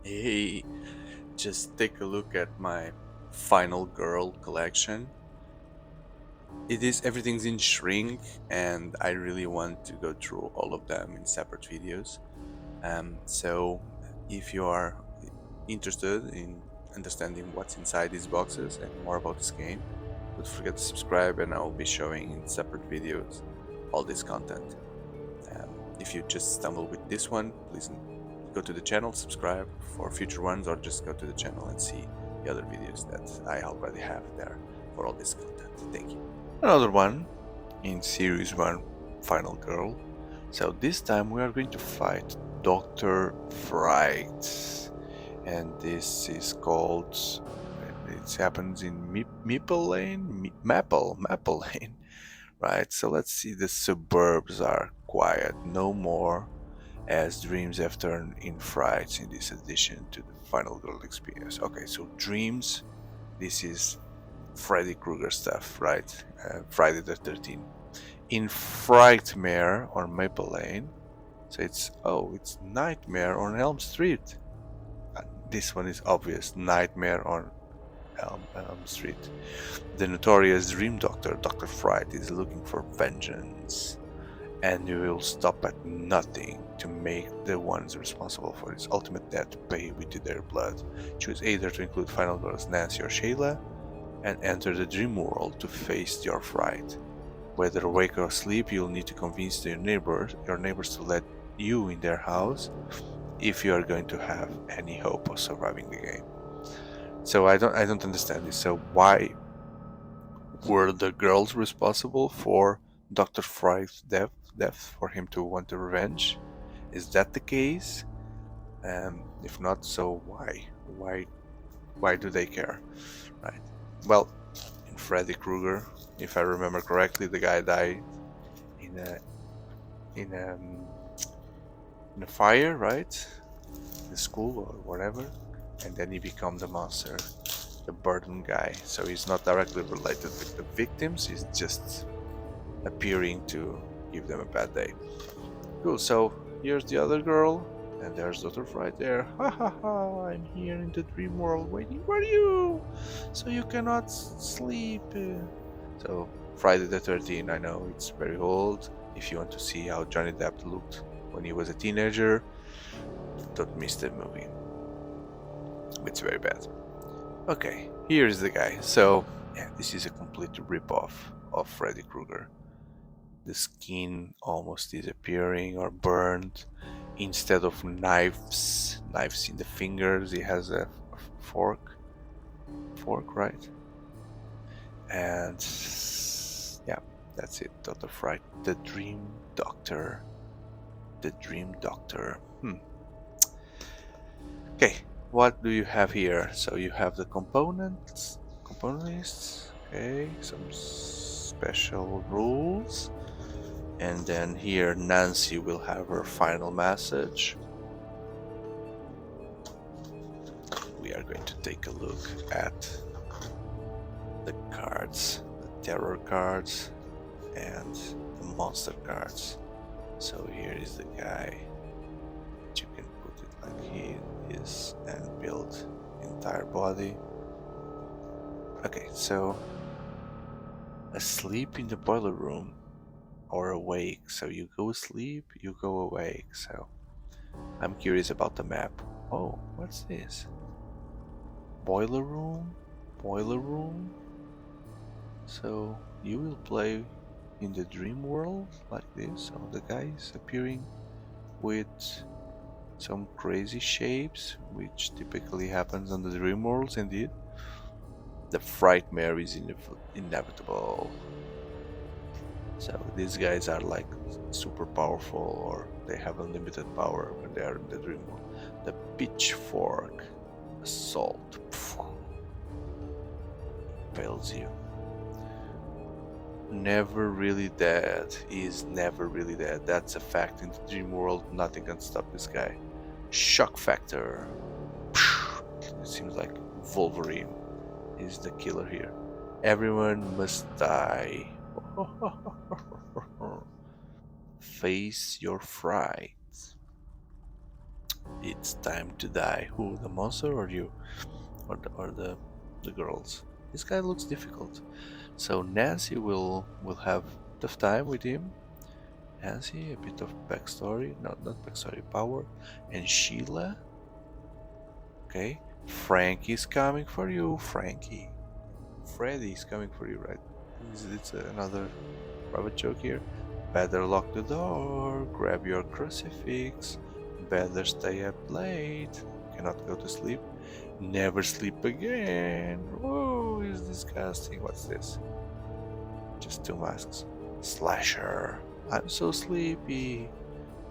Hey, just take a look at my Final Girl collection. Everything's in shrink, and I really want to go through all of them in separate videos. So if you are interested in understanding what's inside these boxes and more about this game, don't forget to subscribe, and I will be showing in separate videos all this content. If you just stumble with this one, please go to the channel, subscribe for future ones, or just go to the channel and see the other videos that I already have there for all this content. Thank you. Another one in Series 1 Final Girl. So this time we are going to fight Dr. Fright. And this is called. It happens in Maple Lane? Maple Lane. Right, so let's see. The suburbs are quiet, no more, as dreams have turned in frights in this addition to the Final Girl experience. Okay, so dreams, this is Freddy Krueger stuff, right? Friday the 13th. In Frightmare on Maple Lane, so it's Nightmare on Elm Street. This one is obvious, Nightmare on Elm Street. The notorious Dream Doctor, Dr. Fright, is looking for vengeance, and you will stop at nothing to make the ones responsible for his ultimate death pay with their blood. Choose either to include Final Girls Nancy or Shayla, and enter the dream world to face your fright. Whether awake or asleep, you'll need to convince your neighbors to let you in their house if you are going to have any hope of surviving the game. So I don't understand this. So why were the girls responsible for Dr. Fright's death for him to want the revenge? Is that the case? If not, so why? Why do they care? Right. Well, in Freddy Krueger, if I remember correctly, the guy died in a in a in a fire, right? The school or whatever, and then he becomes the monster, the burden guy. So he's not directly related with the victims. He's just appearing to give them a bad day. Cool. So here's the other girl, and there's Dr. Fright there. Ha ha ha! I'm here in the dream world waiting for you, so you cannot sleep. So Friday the 13th. I know it's very old. If you want to see how Johnny Depp looked when he was a teenager, don't miss the movie. It's very bad. Okay, here's the guy. So yeah, this is a complete rip-off of Freddy Krueger. The skin almost disappearing or burned. Instead of knives in the fingers, he has a fork, right? And yeah, that's it. Dr. Fright, the Dream Doctor, the Dream Doctor. Okay, what do you have here? So you have the component lists. Okay, some special rules. And then here Nancy will have her final message. We are going to take a look at the cards, the terror cards and the monster cards. So here is the guy. You can put it like he is and build entire body. Okay, so asleep in the boiler room or awake. So you go asleep, you go awake. So I'm curious about the map. Oh, what's this? Boiler room? Boiler room? So you will play in the dream world like this. So the guy is appearing with some crazy shapes, which typically happens on the dream worlds indeed. The Frightmare is inevitable. So these guys are like super powerful, or they have unlimited power when they are in the dream world. The pitchfork assault fails you. Never really dead. He is never really dead. That's a fact in the dream world. Nothing can stop this guy. Shock factor. It seems like Wolverine is the killer here. Everyone must die. Face your fright. It's time to die. Who, the monster or you? Or the girls? This guy looks difficult. So Nancy will have tough time with him. Nancy, a bit of backstory. No, not backstory, power. And Sheila. Okay. Frankie's coming for you, Frankie. Freddy's coming for you, right? It's another private joke here. Better lock the door, grab your crucifix, better stay up late, cannot go to sleep, never sleep again. Whoa, is disgusting. What's this? Just two masks. Slasher. I'm so sleepy.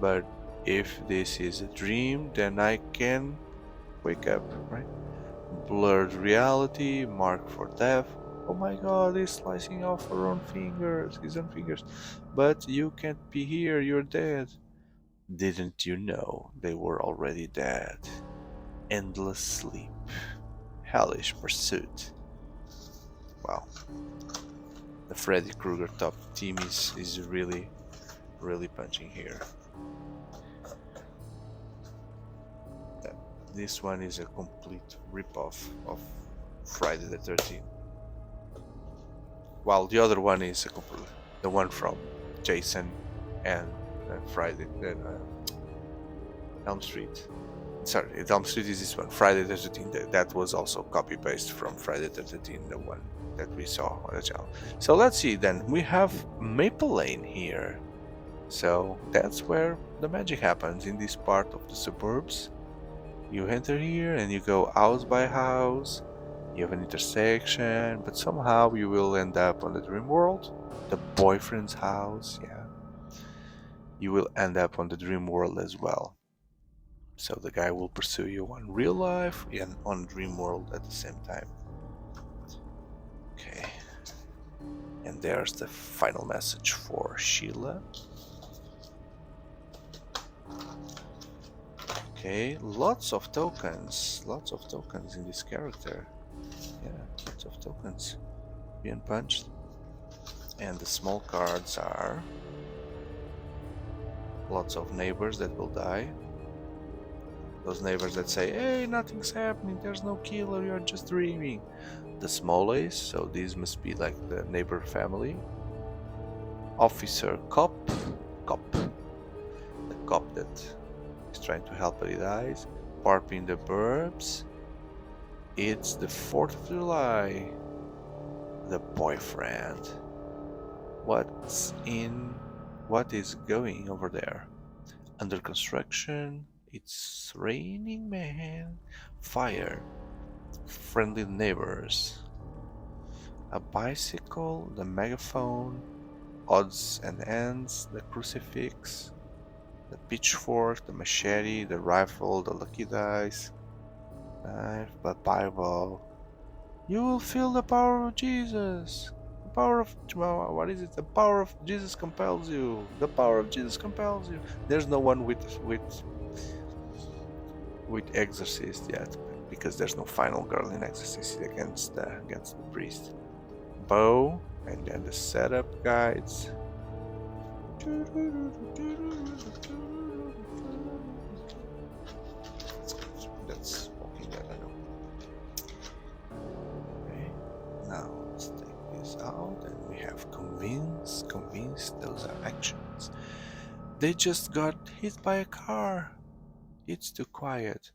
But if this is a dream, then I can wake up, right? Blurred reality, marked for death. Oh my god, he's slicing off his own fingers. But you can't be here, you're dead. Didn't you know they were already dead? Endless sleep. Hellish pursuit. Wow. The Freddy Krueger top team is really punching here. This one is a complete ripoff of Friday the 13th. While the other one is the one from Jason and Friday Elm Street. Sorry, Elm Street is this one. Friday the 13th. That was also copy paste from Friday the 13th, the one that we saw on the channel. So let's see then. We have Maple Lane here. So that's where the magic happens, in this part of the suburbs. You enter here and you go house by house. You have an intersection, but somehow you will end up on the dream world, the boyfriend's house. Yeah, you will end up on the dream world as well. So the guy will pursue you on real life and on dream world at the same time. Okay, and there's the final message for Sheila. Okay, lots of tokens in this character. Yeah, lots of tokens being punched. And the small cards are lots of neighbors that will die. Those neighbors that say, hey, nothing's happening, there's no killer, you're just dreaming. The small ace, so these must be like the neighbor family. Officer cop. The cop that is trying to help but he dies. Parp in the burbs. It's the 4th of July. The boyfriend. What is going over there? Under construction. It's raining, man. Fire. Friendly neighbors. A bicycle. The megaphone. Odds and ends. The crucifix. The pitchfork. The machete. The rifle. The lucky dice. Knife. The Bible. You will feel the power of Jesus. The power of what is it? The power of Jesus compels you. The power of Jesus compels you. There's no one with Exorcist yet, because there's no final girl in Exorcist against the priest. Bow, and then the setup guides. That's walking that I know. Okay, now let's take this out, and we have convince. Those are actions. They just got hit by a car. It's too quiet.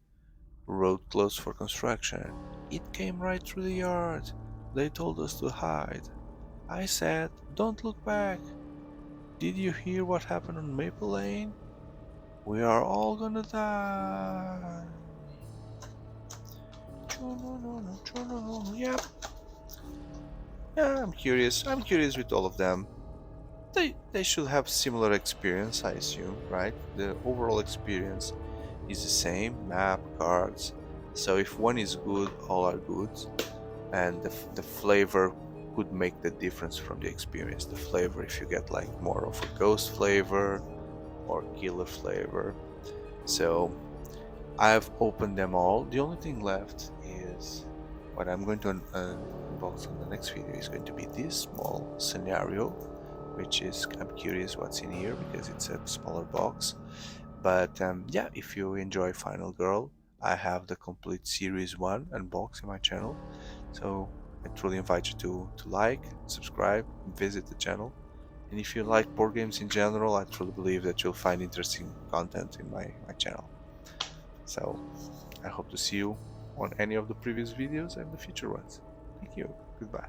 Road closed for construction. It came right through the yard. They told us to hide. I said, don't look back. Did you hear what happened on Maple Lane? We are all gonna die. Yep. Yeah, I'm curious with all of them. They should have similar experience, I assume, right? The overall experience is the same, map, cards. So if one is good, all are good, and the flavor could make the difference from the experience. The flavor, if you get like more of a ghost flavor or killer flavor. So I've opened them all. The only thing left is what I'm going to unbox in the next video is going to be this small scenario, which is, I'm curious what's in here because it's a smaller box. But yeah, if you enjoy Final Girl, I have the complete series 1 unboxed in my channel. So I truly invite you to like, subscribe, and visit the channel. And if you like board games in general, I truly believe that you'll find interesting content in my channel. So I hope to see you on any of the previous videos and the future ones. Thank you. Goodbye.